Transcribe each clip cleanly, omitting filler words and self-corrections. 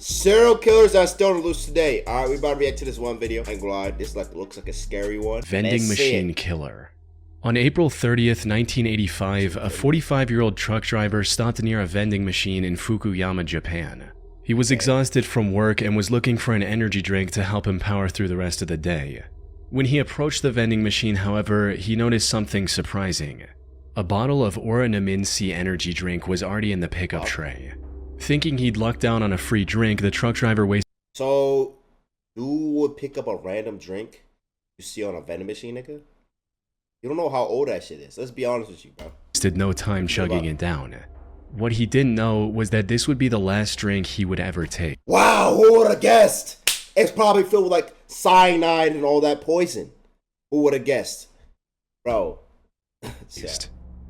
Serial killers that are still on the loose today. Alright, we about to react to this one video. I ain't gonna lie, this looks like a scary one. Vending machine killer. On April 30th, 1985, a 45-year-old truck driver stopped near a vending machine in Fukuyama, Japan. He was exhausted from work and was looking for an energy drink to help him power through the rest of the day. When he approached the vending machine, however, he noticed something surprising. A bottle of Oranaminsi energy drink was already in the pickup tray. Thinking he'd lucked down on a free drink, the truck driver wasted. So, you would pick up a random drink you see on a vending machine, nigga? You don't know how old that shit is. Let's be honest with you, bro. Wasted no time chugging it down. What he didn't know was that this would be the last drink he would ever take. Wow, who would have guessed? It's probably filled with like cyanide and all that poison. Who would have guessed? Bro.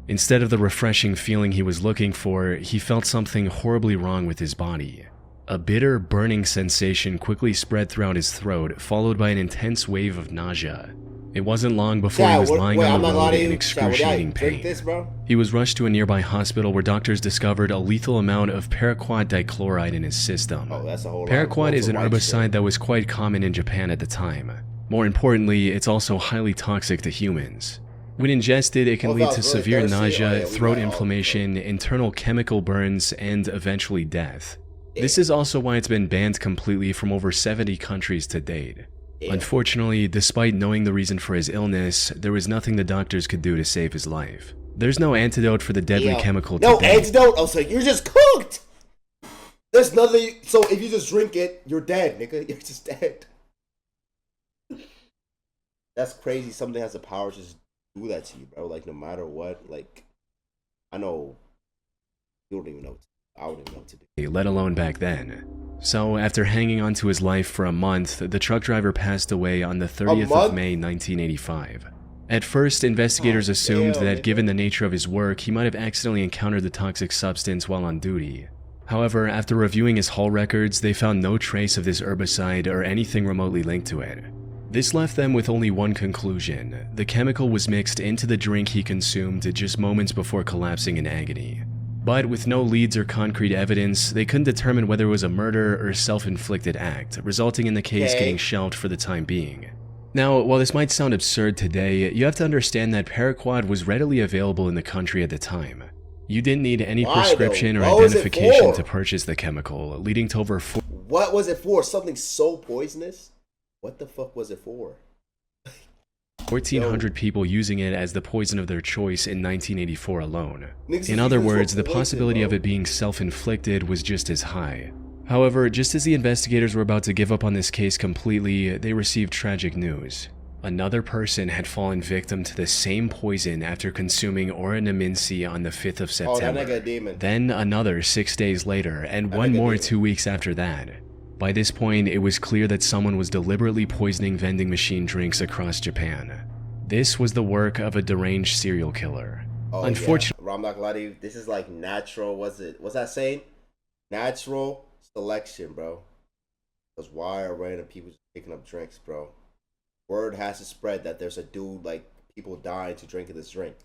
Instead of the refreshing feeling he was looking for, he felt something horribly wrong with his body. A bitter, burning sensation quickly spread throughout his throat, followed by an intense wave of nausea. It wasn't long before he was lying on the road in excruciating pain. He was rushed to a nearby hospital where doctors discovered a lethal amount of paraquat dichloride in his system. Paraquat is an herbicide that was quite common in Japan at the time. More importantly, it's also highly toxic to humans. When ingested, it can lead to severe nausea, throat inflammation, internal chemical burns, and eventually death. This is also why it's been banned completely from over 70 countries to date. Unfortunately, despite knowing the reason for his illness, there was nothing the doctors could do to save his life. There's no antidote for the deadly chemical today. No antidote? I was like, you're just cooked! There's nothing, so if you just drink it, you're dead, nigga. You're just dead. That's crazy. Something has the power to just do that to you, bro. Like, no matter what, like, I know you don't even know. I wouldn't even know what to do. Let alone back then. So, after hanging on to his life for a month, the truck driver passed away on the 30th of May, 1985. At first, investigators assumed that given the nature of his work, he might have accidentally encountered the toxic substance while on duty. However, after reviewing his haul records, they found no trace of this herbicide or anything remotely linked to it. This left them with only one conclusion: the chemical was mixed into the drink he consumed just moments before collapsing in agony. But with no leads or concrete evidence, they couldn't determine whether it was a murder or self-inflicted act, resulting in the case getting shelved for the time being. Now, while this might sound absurd today, you have to understand that paraquat was readily available in the country at the time. You didn't need any prescription or identification to purchase the chemical, leading to over What was it for? Something so poisonous? What the fuck was it for? 1,400 people using it as the poison of their choice in 1984 alone. In other words, the possibility of it being self-inflicted was just as high. However, just as the investigators were about to give up on this case completely, they received tragic news. Another person had fallen victim to the same poison after consuming Oranaminsi on the 5th of September. Then another 6 days later, and one more 2 weeks after that. By this point, it was clear that someone was deliberately poisoning vending machine drinks across Japan. This was the work of a deranged serial killer. Unfortunately, I'm not gonna lie to you, this is like natural, what's that saying? Natural selection, bro. Because why are random people just picking up drinks, bro? Word has to spread that there's a dude, like, people dying to drink this drink.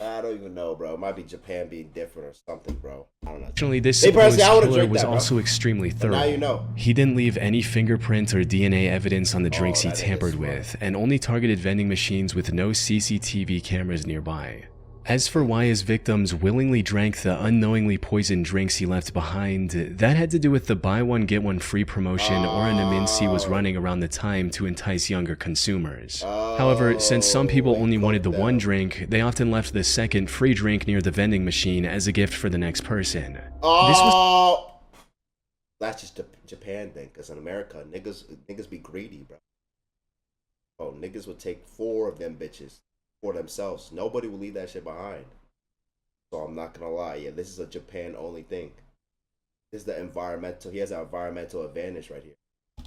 I don't even know, bro. It might be Japan being different or something, bro. I don't know. Unfortunately, this supposed killer was also extremely thorough. Now you know. He didn't leave any fingerprint or DNA evidence on the drinks he tampered with, and only targeted vending machines with no CCTV cameras nearby. As for why his victims willingly drank the unknowingly poisoned drinks he left behind, that had to do with the buy one get one free promotion Oranaminsi was running around the time to entice younger consumers. However, since some people only wanted the one drink, they often left the second free drink near the vending machine as a gift for the next person. That's just a Japan thing, because in America, niggas be greedy, bro. Oh, niggas would take 4 of them bitches for themselves. Nobody will leave that shit behind. So I'm not gonna lie, yeah, this is a Japan only thing. This is the environmental, he has an environmental advantage right here.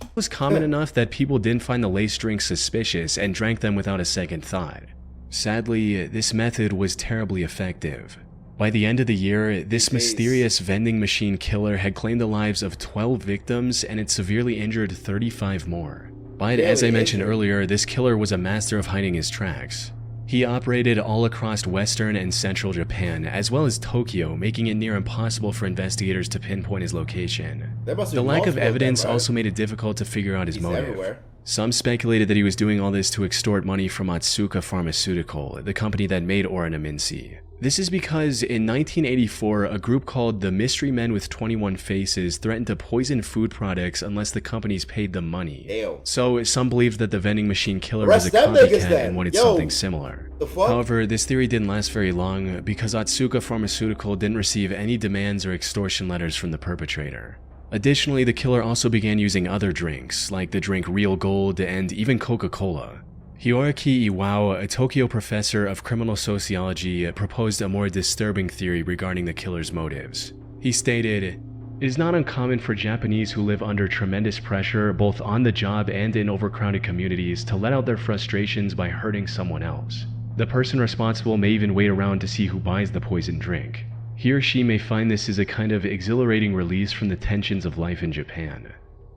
It was common enough that people didn't find the laced drinks suspicious and drank them without a second thought. Sadly, this method was terribly effective. By the end of the year, this mysterious vending machine killer had claimed the lives of 12 victims and had severely injured 35 more. But as I mentioned earlier, this killer was a master of hiding his tracks. He operated all across western and central Japan, as well as Tokyo, making it near impossible for investigators to pinpoint his location. The lack of evidence also made it difficult to figure out his motive. Everywhere. Some speculated that he was doing all this to extort money from Otsuka Pharmaceutical, the company that made Oranaminsi. This is because in 1984, a group called the Mystery Men with 21 Faces threatened to poison food products unless the companies paid them money. Ew. So some believed that the vending machine killer was a copycat and wanted something similar. However, this theory didn't last very long because Otsuka Pharmaceutical didn't receive any demands or extortion letters from the perpetrator. Additionally, the killer also began using other drinks, like the drink Real Gold and even Coca-Cola. Hiroaki Iwao, a Tokyo professor of criminal sociology, proposed a more disturbing theory regarding the killer's motives. He stated, "It is not uncommon for Japanese who live under tremendous pressure, both on the job and in overcrowded communities, to let out their frustrations by hurting someone else. The person responsible may even wait around to see who buys the poisoned drink. He or she may find this is a kind of exhilarating release from the tensions of life in Japan."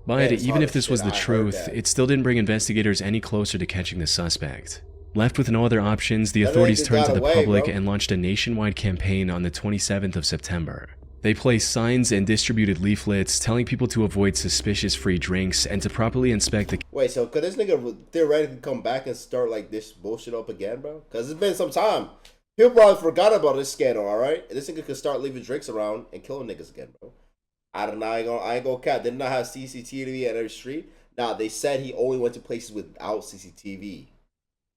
But even if this was the truth, it still didn't bring investigators any closer to catching the suspect. Left with no other options, the authorities turned to the public and launched a nationwide campaign on the 27th of September. They placed signs and distributed leaflets telling people to avoid suspicious free drinks and to properly inspect the... Wait, so could this nigga theoretically come back and start like this bullshit up again, bro? Because it's been some time. People probably forgot about this scandal, alright? This nigga could start leaving drinks around and killing niggas again, bro. I don't know, I ain't gonna cap. Did not have CCTV at every street. Nah, they said he only went to places without CCTV.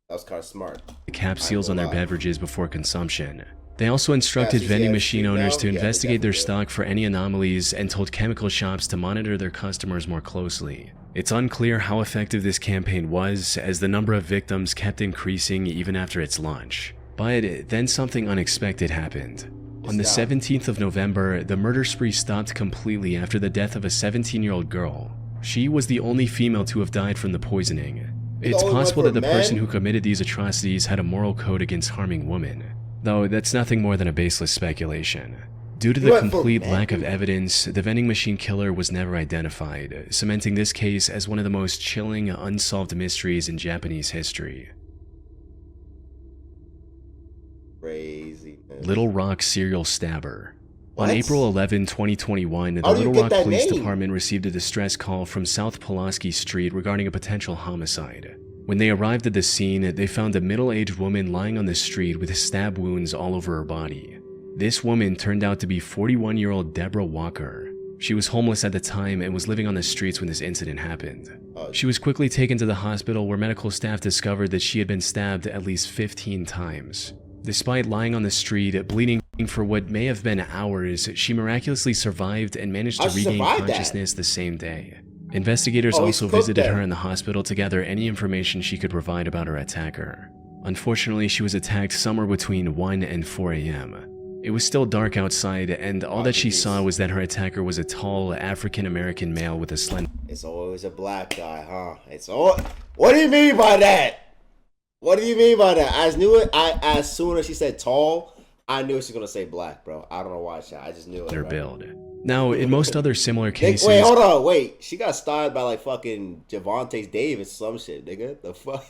That was kind of smart. Capsules on their beverages before consumption. They also instructed vending machine owners to investigate their stock for any anomalies and told chemical shops to monitor their customers more closely. It's unclear how effective this campaign was, as the number of victims kept increasing even after its launch. But then something unexpected happened. On the 17th of November, the murder spree stopped completely after the death of a 17-year-old girl. She was the only female to have died from the poisoning. It's possible that the person who committed these atrocities had a moral code against harming women, though that's nothing more than a baseless speculation. Due to the complete lack of evidence, the vending machine killer was never identified, cementing this case as one of the most chilling, unsolved mysteries in Japanese history. Crazy. Little Rock serial stabber. What? On April 11, 2021, the Little Rock Police Department received a distress call from South Pulaski Street regarding a potential homicide. When they arrived at the scene, they found a middle-aged woman lying on the street with stab wounds all over her body. This woman turned out to be 41-year-old Deborah Walker. She was homeless at the time and was living on the streets when this incident happened. She was quickly taken to the hospital where medical staff discovered that she had been stabbed at least 15 times. Despite lying on the street, bleeding for what may have been hours, she miraculously survived and managed to regain consciousness the same day. Investigators also visited her in the hospital to gather any information she could provide about her attacker. Unfortunately, she was attacked somewhere between 1 and 4 a.m. It was still dark outside, and all that she saw was that her attacker was a tall, African-American male with a slender... It's always a black guy, huh? What do you mean by that? What do you mean by that? As soon as she said tall, I knew she was gonna say black, bro. I don't know why. I just knew it. Their build. Now, in most other similar cases... Wait, hold on, wait. She got styled by like fucking Javante Davis, some shit, nigga. The fuck?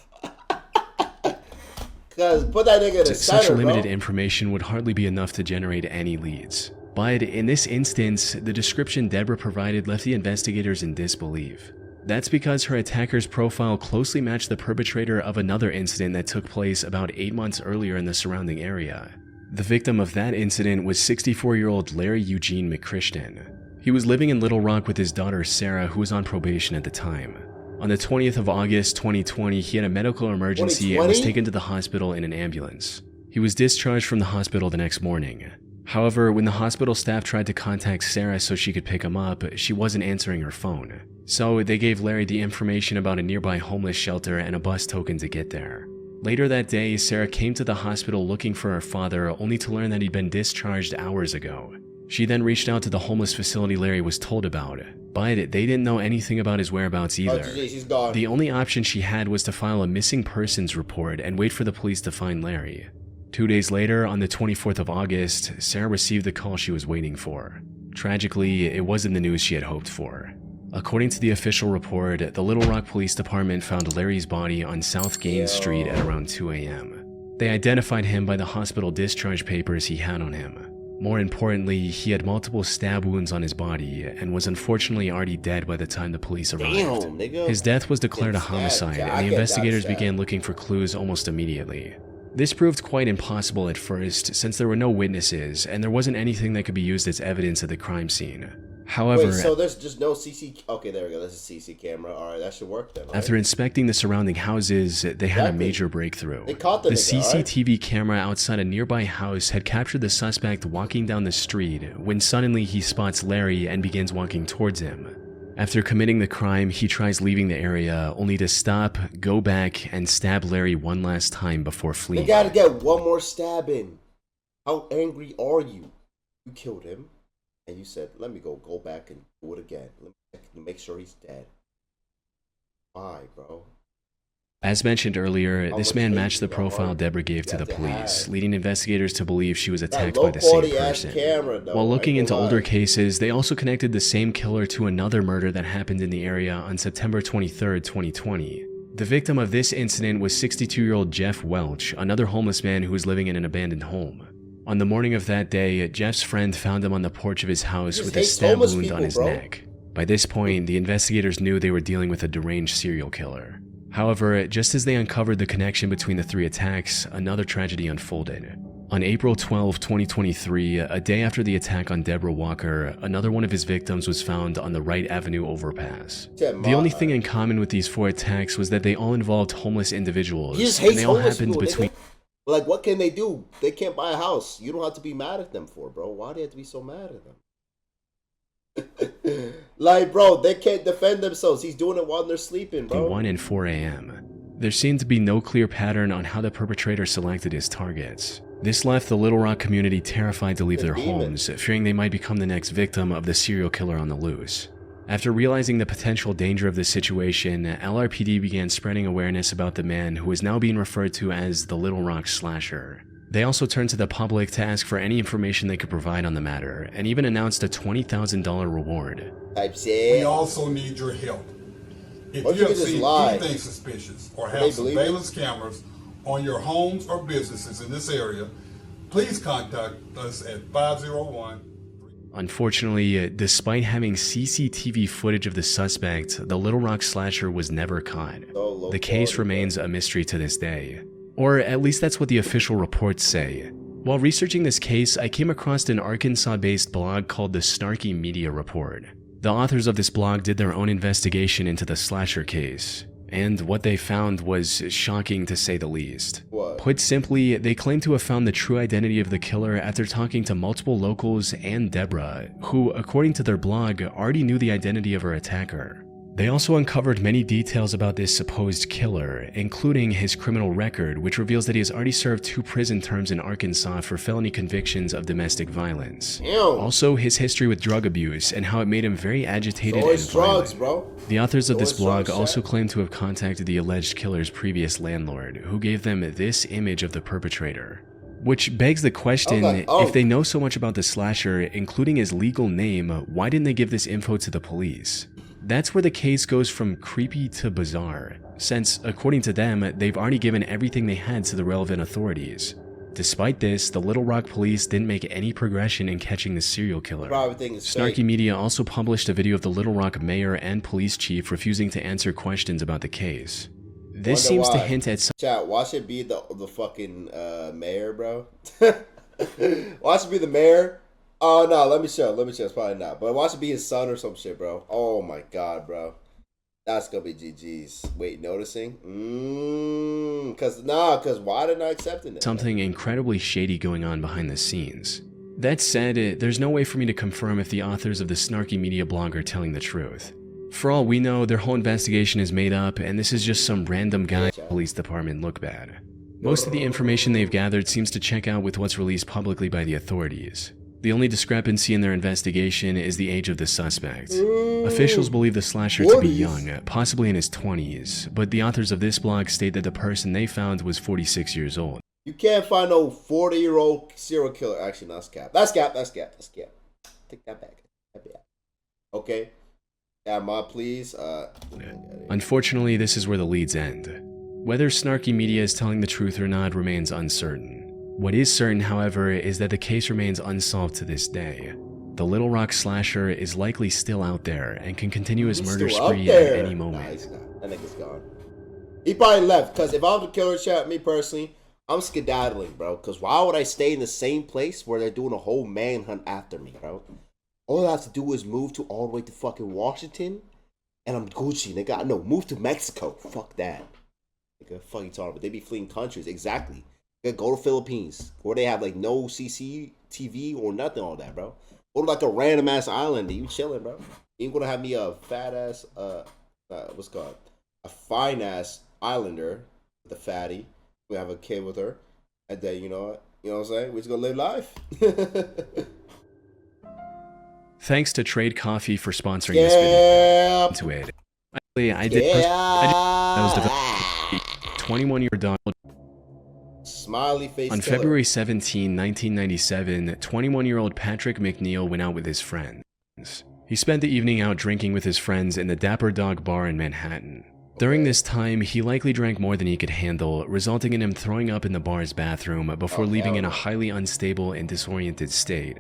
Cause put that nigga in the center, such limited information would hardly be enough to generate any leads. But in this instance, the description Deborah provided left the investigators in disbelief. That's because her attacker's profile closely matched the perpetrator of another incident that took place about 8 months earlier in the surrounding area. The victim of that incident was 64-year-old Larry Eugene McChristian. He was living in Little Rock with his daughter Sarah, who was on probation at the time. On the 20th of August 2020, he had a medical emergency and was taken to the hospital in an ambulance. He was discharged from the hospital the next morning. However, when the hospital staff tried to contact Sarah so she could pick him up, she wasn't answering her phone. So they gave Larry the information about a nearby homeless shelter and a bus token to get there. Later that day, Sarah came to the hospital looking for her father, only to learn that he'd been discharged hours ago. She then reached out to the homeless facility Larry was told about, but they didn't know anything about his whereabouts either. She's gone. The only option she had was to file a missing persons report and wait for the police to find Larry. 2 days later, on the 24th of August, Sarah received the call she was waiting for. Tragically, it wasn't the news she had hoped for. According to the official report, the Little Rock Police Department found Larry's body on South Gaines Street at around 2 a.m. They identified him by the hospital discharge papers he had on him. More importantly, he had multiple stab wounds on his body and was unfortunately already dead by the time the police arrived. Damn, nigga. His death was declared a homicide, and the investigators began looking for clues almost immediately. This proved quite impossible at first, since there were no witnesses, and there wasn't anything that could be used as evidence at the crime scene. However, wait, so there's just no CC. Okay, there we go. That's a CC camera. All right, that should work then. Right? After inspecting the surrounding houses, they had a major breakthrough. They caught the nigga, CCTV camera outside a nearby house had captured the suspect walking down the street when suddenly he spots Larry and begins walking towards him. After committing the crime, he tries leaving the area, only to stop, go back, and stab Larry one last time before fleeing. They gotta get one more stab in. How angry are you? You killed him, and you said, let me go back and do it again. Let me check to make sure he's dead. Why, bro? As mentioned earlier, this man matched the profile Deborah gave to the police, leading investigators to believe she was attacked by the same person. While looking into older cases, they also connected the same killer to another murder that happened in the area on September 23, 2020. The victim of this incident was 62-year-old Jeff Welch, another homeless man who was living in an abandoned home. On the morning of that day, Jeff's friend found him on the porch of his house with a stab wound on his neck. By this point, the investigators knew they were dealing with a deranged serial killer. However, just as they uncovered the connection between the three attacks, another tragedy unfolded. On April 12, 2023, a day after the attack on Deborah Walker, another one of his victims was found on the Wright Avenue overpass. The only thing in common with these 4 attacks was that they all involved homeless individuals, and they all happened between... Like, what can they do? They can't buy a house. You don't have to be mad at them for, bro. Why do you have to be so mad at them? Like, bro, they can't defend themselves. He's doing it while they're sleeping, bro. 1 and 4 a.m. There seemed to be no clear pattern on how the perpetrator selected his targets. This left the Little Rock community terrified to leave their homes, fearing they might become the next victim of the serial killer on the loose. After realizing the potential danger of the situation, LRPD began spreading awareness about the man who is now being referred to as the Little Rock Slasher. They also turned to the public to ask for any information they could provide on the matter, and even announced a $20,000 reward. We also need your help. If you have seen anything suspicious or have surveillance cameras on your homes or businesses in this area, please contact us at 501. Unfortunately, despite having CCTV footage of the suspect, the Little Rock Slasher was never caught. The case remains a mystery to this day. Or at least that's what the official reports say. While researching this case, I came across an Arkansas-based blog called the Snarky Media Report. The authors of this blog did their own investigation into the slasher case, and what they found was shocking to say the least. Put simply, they claim to have found the true identity of the killer after talking to multiple locals and Deborah, who, according to their blog, already knew the identity of her attacker. They also uncovered many details about this supposed killer, including his criminal record, which reveals that he has already served 2 prison terms in Arkansas for felony convictions of domestic violence. Also, his history with drug abuse and how it made him very agitated and violent. The authors of this blog also claim to have contacted the alleged killer's previous landlord, who gave them this image of the perpetrator. Which begs the question, if they know so much about the slasher, including his legal name, why didn't they give this info to the police? That's where the case goes from creepy to bizarre, since, according to them, they've already given everything they had to the relevant authorities. Despite this, the Little Rock police didn't make any progression in catching the serial killer. Snarky Media also published a video of the Little Rock mayor and police chief refusing to answer questions about the case. This seems to hint at some— Chat, watch it be the fucking mayor, bro. Watch it be the mayor. Oh no, let me show. It's probably not. But watch it be his son or some shit, bro. Oh my god, bro. That's gonna be GG's. Wait, noticing? Cause why did I accepting it? Something incredibly shady going on behind the scenes. That said, there's no way for me to confirm if the authors of the Snarky Media blog are telling the truth. For all we know, their whole investigation is made up, and this is just some random guy in the police department look bad. Most of the information they've gathered seems to check out with what's released publicly by the authorities. The only discrepancy in their investigation is the age of the suspect. Officials believe the slasher to be young, possibly in his 20s, but the authors of this blog state that the person they found was 46 years old. You can't find no 40-year-old serial killer. Actually, no, that's cap. That's cap. Take that back. Okay. Yeah, Ma, please. Unfortunately, this is where the leads end. Whether snarky media is telling the truth or not remains uncertain. What is certain, however, is that the case remains unsolved to this day. The Little Rock slasher is likely still out there and can continue his murder spree at any moment. Nah, he's not. That nigga's gone. He probably left, because if I was a killer chat, me personally, I'm skedaddling, bro. Because why would I stay in the same place where they're doing a whole manhunt after me, bro? All I have to do is move to all the way to fucking Washington, and I'm Gucci, nigga. No, move to Mexico. Fuck that. Nigga, fucking talking about. They be fleeing countries. Exactly. Nigga, go to Philippines, where they have, like, no CCTV or nothing on that, bro. Go to, like, a random-ass island, and you chilling, bro. You ain't gonna have me a fat-ass, what's it called? A fine-ass islander with a fatty. We have a kid with her, and then, you know what I'm saying? We're just gonna live life. Thanks to Trade Coffee for sponsoring this video. Into it. Actually, I was 21-year Donald. Smiley face. On killer. February 17, 1997, 21-year-old Patrick McNeil went out with his friends. He spent the evening out drinking with his friends in the Dapper Dog Bar in Manhattan. During this time, he likely drank more than he could handle, resulting in him throwing up in the bar's bathroom before leaving in a highly unstable and disoriented state.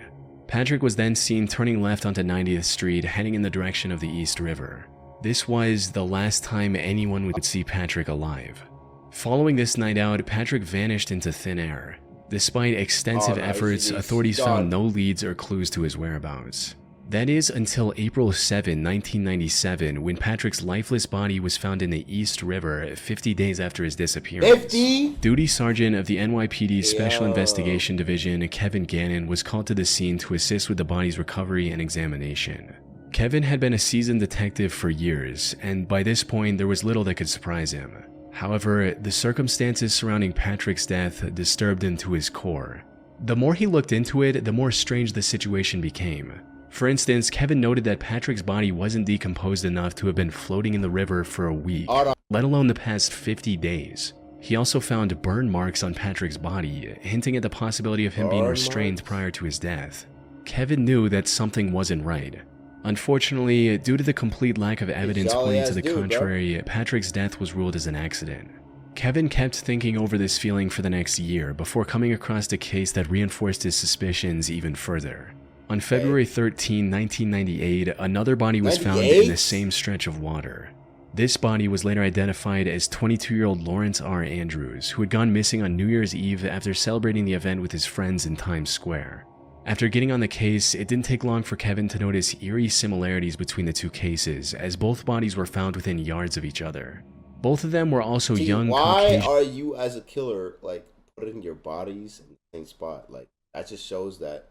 Patrick was then seen turning left onto 90th Street, heading in the direction of the East River. This was the last time anyone would see Patrick alive. Following this night out, Patrick vanished into thin air. Despite extensive efforts, authorities found no leads or clues to his whereabouts. That is until April 7, 1997, when Patrick's lifeless body was found in the East River 50 days after his disappearance. 50? Duty Sergeant of the NYPD Special Investigation Division, Kevin Gannon, was called to the scene to assist with the body's recovery and examination. Kevin had been a seasoned detective for years, and by this point there was little that could surprise him. However, the circumstances surrounding Patrick's death disturbed him to his core. The more he looked into it, the more strange the situation became. For instance, Kevin noted that Patrick's body wasn't decomposed enough to have been floating in the river for a week, let alone the past 50 days. He also found burn marks on Patrick's body, hinting at the possibility of him being restrained prior to his death. Kevin knew that something wasn't right. Unfortunately, due to the complete lack of evidence pointing to the contrary, Patrick's death was ruled as an accident. Kevin kept thinking over this feeling for the next year before coming across a case that reinforced his suspicions even further. On February 13, 1998, another body was found in the same stretch of water. This body was later identified as 22-year-old Lawrence R. Andrews, who had gone missing on New Year's Eve after celebrating the event with his friends in Times Square. After getting on the case, it didn't take long for Kevin to notice eerie similarities between the two cases, as both bodies were found within yards of each other. Both of them were also young Caucasian. Why are you, as a killer, like, putting your bodies in the same spot? Like, that just shows that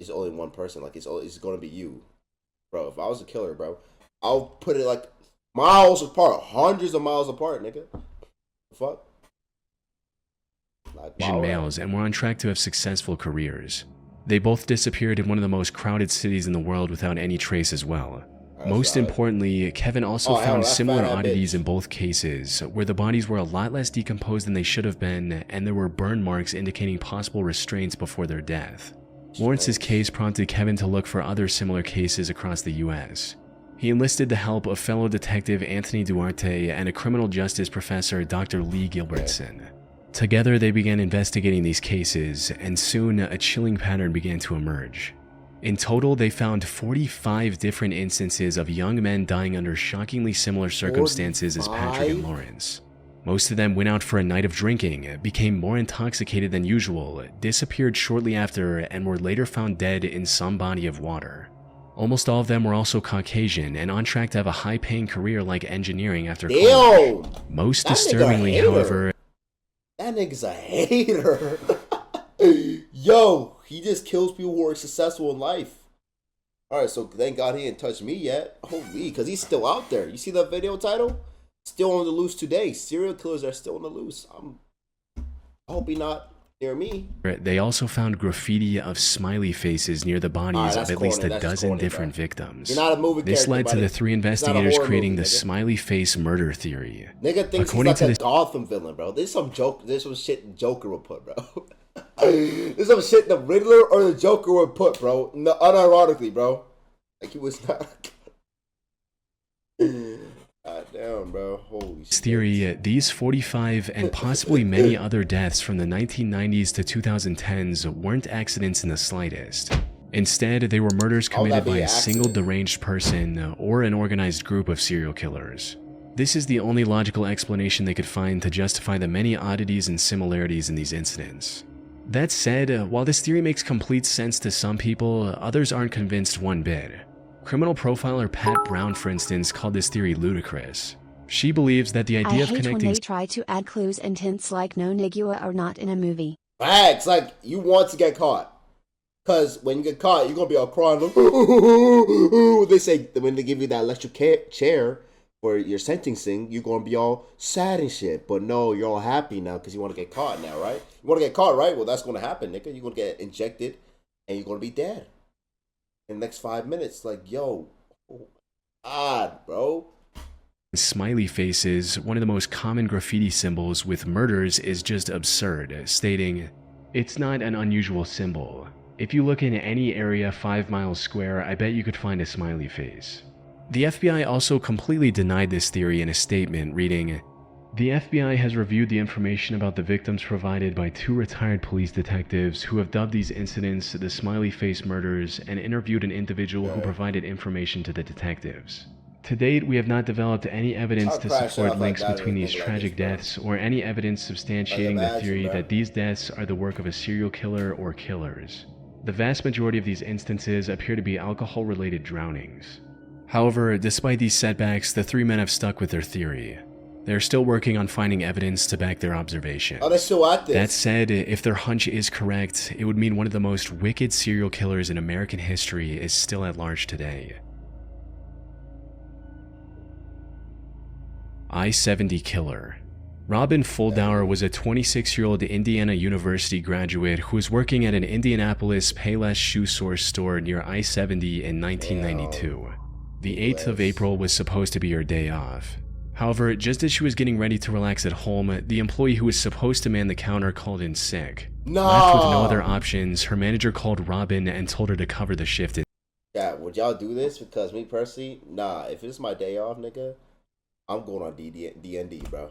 it's only one person. Like, it's going to be you. Bro, if I was a killer, bro, I'll put it, like, miles apart. Hundreds of miles apart, nigga. Fuck. Like, males and were on track to have successful careers. They both disappeared in one of the most crowded cities in the world without any trace as well. Most importantly, Kevin also found similar oddities in both cases, where the bodies were a lot less decomposed than they should have been, and there were burn marks indicating possible restraints before their death. Lawrence's case prompted Kevin to look for other similar cases across the US. He enlisted the help of fellow detective Anthony Duarte and a criminal justice professor, Dr. Lee Gilbertson. Together, they began investigating these cases, and soon a chilling pattern began to emerge. In total, they found 45 different instances of young men dying under shockingly similar circumstances as Patrick and Lawrence. Most of them went out for a night of drinking, became more intoxicated than usual, disappeared shortly after, and were later found dead in some body of water. Almost all of them were also Caucasian and on track to have a high-paying career like engineering after college. Most disturbingly, however, that nigga's a hater. Yo, he just kills people who are successful in life. Alright, so thank God he didn't touch me yet. Holy, because he's still out there. You see that video title? Still on the loose today. Serial killers are still on the loose. I hope he not near me. They also found graffiti of smiley faces near the bodies of at least a dozen different victims. You're not a movie this led buddy. To the three investigators creating the smiley face murder theory. Nigga thinks he's like a Gotham villain, bro. This is some joke. This is some shit Joker would put, bro. This is some shit the Riddler or the Joker would put, bro. No, unironically, bro. Like he was not. Damn, bro. Holy shit. Theory, these 45 and possibly many other deaths from the 1990s to 2010s weren't accidents in the slightest. Instead, they were murders committed by a single deranged person or an organized group of serial killers. This is the only logical explanation they could find to justify the many oddities and similarities in these incidents. That said, while this theory makes complete sense to some people, others aren't convinced one bit. Criminal profiler Pat Brown, for instance, called this theory ludicrous. She believes that the idea of connecting— when they try to add clues and hints like no nigga or not in a movie. Facts, like you want to get caught. Cause when you get caught, you're gonna be all crying. Like, they say when they give you that electric chair for your sentencing, you're gonna be all sad and shit. But no, you're all happy now because you want to get caught now, right? You want to get caught, right? Well, that's gonna happen, nigga. You're gonna get injected, and you're gonna be dead in the next 5 minutes. Like, yo, oh God, bro. Smiley faces, one of the most common graffiti symbols with murders, is just absurd, stating, "It's not an unusual symbol. If you look in any area 5 miles square, I bet you could find a smiley face." The FBI also completely denied this theory in a statement, reading, "The FBI has reviewed the information about the victims provided by 2 retired police detectives who have dubbed these incidents the smiley face murders and interviewed an individual who provided information to the detectives. To date, we have not developed any evidence to support links between these tragic deaths or any evidence substantiating the theory that these deaths are the work of a serial killer or killers. The vast majority of these instances appear to be alcohol-related drownings." However, despite these setbacks, the 3 men have stuck with their theory. They're still working on finding evidence to back their observations. Oh, they're still at this. That said, if their hunch is correct, it would mean one of the most wicked serial killers in American history is still at large today. I-70 killer. Robin Fuldauer was a 26-year-old Indiana University graduate who was working at an Indianapolis Payless shoe source store near I-70 in 1992. The 8th of April was supposed to be her day off. However, just as she was getting ready to relax at home, the employee who was supposed to man the counter called in sick. Left with no other options, her manager called Robin and told her to cover the shift. Yeah, would y'all do this? Because me personally, nah, if it's my day off, nigga, I'm going on D&D, bro.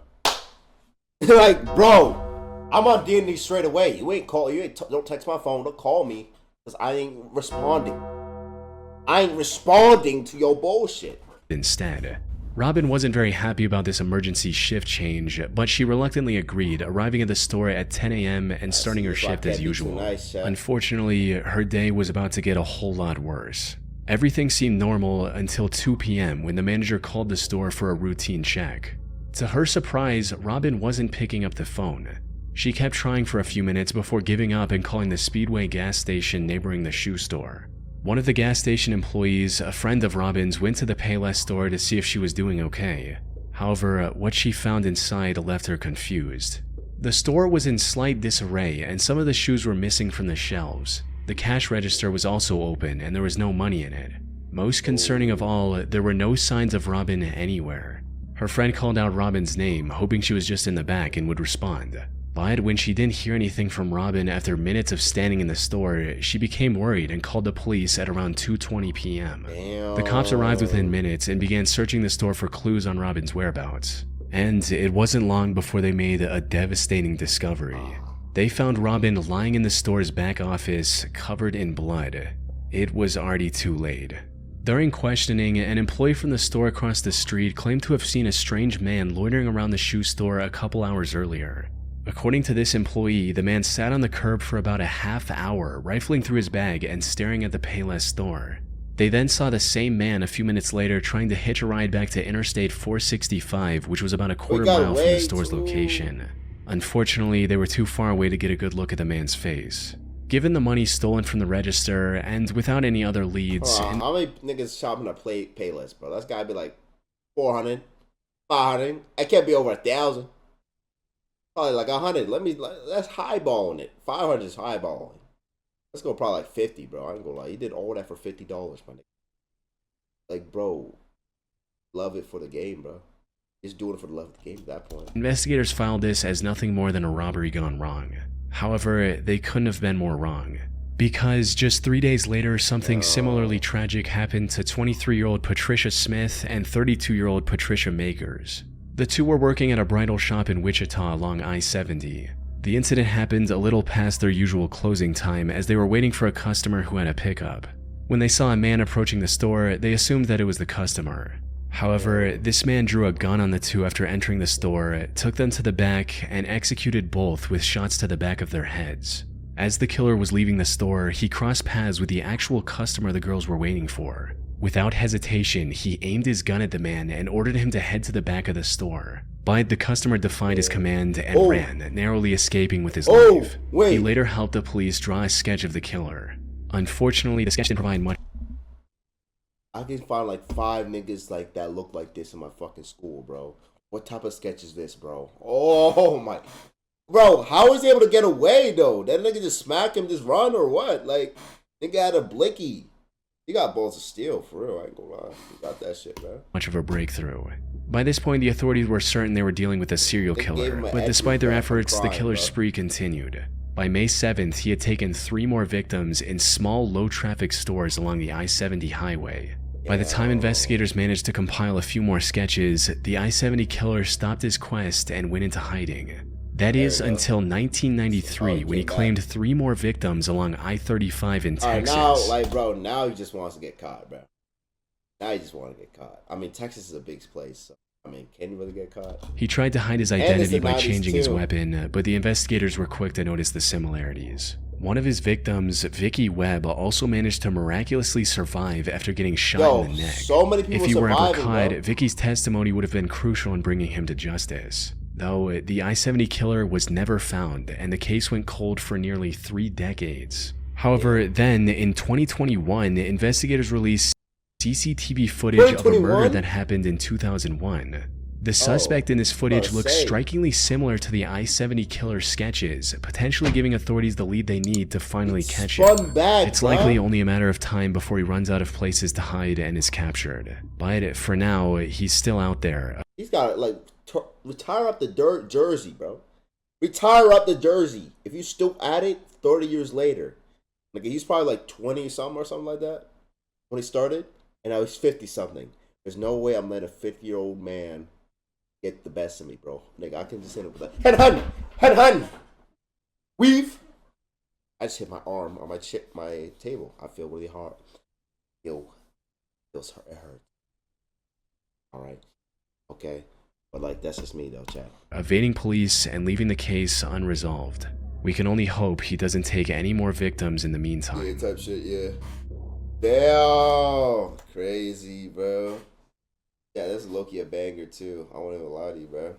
Like, bro, I'm on D&D straight away. You ain't call, don't text my phone, don't call me, because I ain't responding. I ain't responding to your bullshit. Instead, Robin wasn't very happy about this emergency shift change, but she reluctantly agreed, arriving at the store at 10 a.m. and starting her shift as usual. Unfortunately, her day was about to get a whole lot worse. Everything seemed normal until 2 p.m. when the manager called the store for a routine check. To her surprise, Robin wasn't picking up the phone. She kept trying for a few minutes before giving up and calling the Speedway gas station neighboring the shoe store. One of the gas station employees, a friend of Robin's, went to the Payless store to see if she was doing okay. However, what she found inside left her confused. The store was in slight disarray and some of the shoes were missing from the shelves. The cash register was also open and there was no money in it. Most concerning of all, there were no signs of Robin anywhere. Her friend called out Robin's name, hoping she was just in the back and would respond. But when she didn't hear anything from Robin after minutes of standing in the store, she became worried and called the police at around 2:20 p.m. The cops arrived within minutes and began searching the store for clues on Robin's whereabouts. And it wasn't long before they made a devastating discovery. They found Robin lying in the store's back office, covered in blood. It was already too late. During questioning, an employee from the store across the street claimed to have seen a strange man loitering around the shoe store a couple hours earlier. According to this employee, the man sat on the curb for about a half hour, rifling through his bag and staring at the Payless store. They then saw the same man a few minutes later trying to hitch a ride back to Interstate 465, which was about a quarter mile from the store's location. Unfortunately, they were too far away to get a good look at the man's face. Given the money stolen from the register, and without any other leads... how many niggas shopping at Payless, bro? That's gotta be like 400, 500. It can't be over 1,000. Probably like 100. That's highballing it. 500 is highballing. Let's go probably like 50, bro. I ain't gonna lie. He did all that for $50, my nigga. Like, bro, love it for the game, bro. Just doing it for the love of the game at that point. Investigators filed this as nothing more than a robbery gone wrong. However, they couldn't have been more wrong. Because just 3 days later, something similarly tragic happened to 23-year-old Patricia Smith and 32-year-old Patricia Makers. The two were working at a bridal shop in Wichita along I-70. The incident happened a little past their usual closing time as they were waiting for a customer who had a pickup. When they saw a man approaching the store, they assumed that it was the customer. However, this man drew a gun on the two after entering the store, took them to the back, and executed both with shots to the back of their heads. As the killer was leaving the store, he crossed paths with the actual customer the girls were waiting for. Without hesitation, he aimed his gun at the man and ordered him to head to the back of the store. But the customer defied his command and ran, narrowly escaping with his life. He later helped the police draw a sketch of the killer. Unfortunately, the sketch didn't provide much. I can find like 5 niggas like that look like this in my fucking school, bro. What type of sketch is this, bro? Oh my... Bro, how was he able to get away, though? That nigga just smack him, just run, or what? Like, nigga had a blicky. He got balls of steel, for real, I ain't gonna lie. He got that shit, man. Much of a breakthrough. By this point, the authorities were certain they were dealing with a serial killer, but despite their efforts, the killer's spree continued. By May 7th, he had taken 3 more victims in small, low-traffic stores along the I-70 highway. By the time investigators managed to compile a few more sketches, the I-70 killer stopped his quest and went into hiding. That is until 1993, when he claimed 3 more victims along I-35 in Texas. Now, like, bro, now he just wants to get caught, bro. Now he just wants to get caught. I mean, Texas is a big place, so, I mean, can you really get caught? He tried to hide his identity by changing his weapon, but the investigators were quick to notice the similarities. One of his victims, Vicky Webb, also managed to miraculously survive after getting shot in the neck. So many people if he were ever caught, bro. Vicky's testimony would have been crucial in bringing him to justice. Though the I-70 killer was never found, and the case went cold for nearly 3 decades. However, then, in 2021, investigators released CCTV footage of a murder that happened in 2001. The suspect in this footage looks strikingly similar to the I-70 killer sketches, potentially giving authorities the lead they need to finally catch him. It's likely only a matter of time before he runs out of places to hide and is captured. But for now, he's still out there. He's got, like, retire up the jersey, bro. Retire up the jersey. If you still at it 30 years later. Like, he's probably like 20-something or something like that when he started. And now he's 50-something. There's no way I'm letting a 50-year-old man get the best of me, bro. Nigga, I can just hit him with that. Head hun! Head hun! Weave! I just hit my arm on my table. I feel really hard. Yo. It hurts. Alright. Okay. But, like, that's just me, though, chat. Evading police and leaving the case unresolved. We can only hope he doesn't take any more victims in the meantime. Yeah, type shit, yeah. Damn! Crazy, bro. Yeah, this is low-key a banger, too. I won't even lie to you, bro.